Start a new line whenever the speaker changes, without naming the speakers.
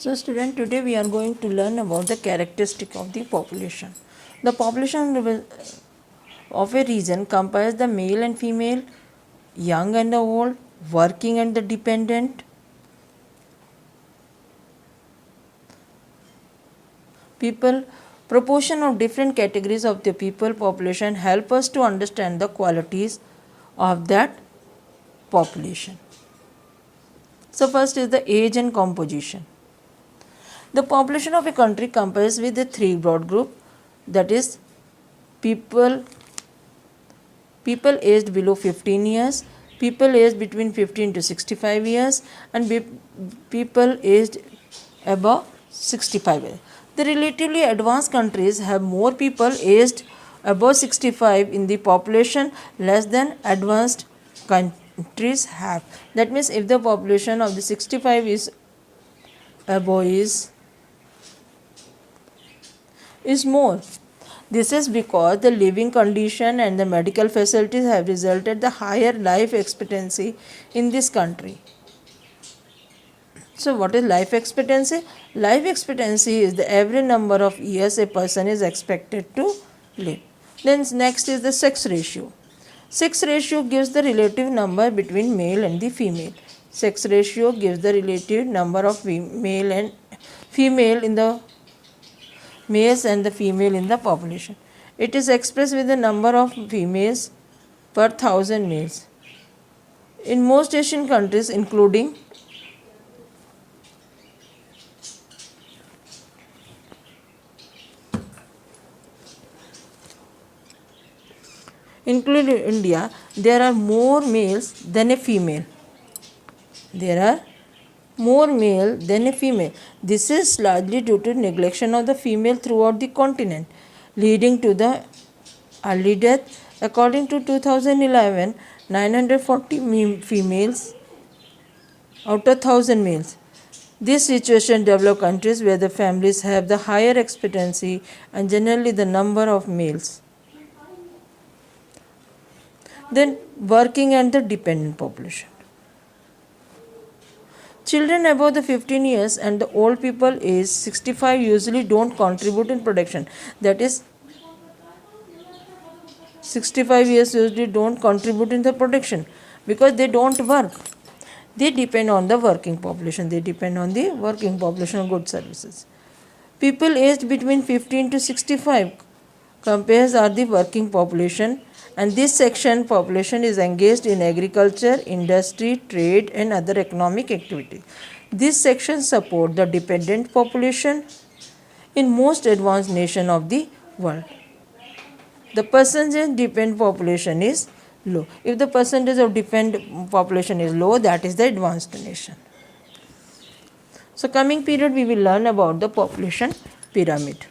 So student, today we are going to learn about the characteristic of the population. The population of a region comprises the male and female, young and the old, working and the dependent. People, proportion of different categories of the people population help us to understand the qualities of that population. So first is the age and composition. The population of a country comprises with the three broad groups, that is people aged below 15 years, people aged between 15 to 65 years, and people aged above 65 years. The relatively advanced countries have more people aged above 65 in the population less than advanced countries have. That means if the population of the 65 is above is more. This is because the living condition and the medical facilities have resulted the higher life expectancy in this country. So what is life expectancy? Life expectancy is the average number of years a person is expected to live. Then next is the sex ratio. Sex ratio gives the relative number between male and the female. Sex ratio gives the relative number of male and female in the males and the female in the population. It is expressed with the number of females per 1000 males. In most Asian countries, including India, there are more males than a female. There are more male than a female. This is largely due to neglection of the female throughout the continent, leading to the early death. According to 2011, 940 females out of 1000 males. This situation developed countries where the families have the higher expectancy and generally the number of males. Then working and the dependent population. Children above the 15 years and the old people age 65 usually don't contribute in production. That is, 65 years usually don't contribute in the production because they don't work. They depend on the working population. They depend on the working population of goods services. People aged between 15 to 65 compares are the working population, and this section population is engaged in agriculture, industry, trade and other economic activities. This section support the dependent population in most advanced nation of the world. The percentage dependent population is low. If the percentage of dependent population is low, that is the advanced nation. So coming period we will learn about the population pyramid.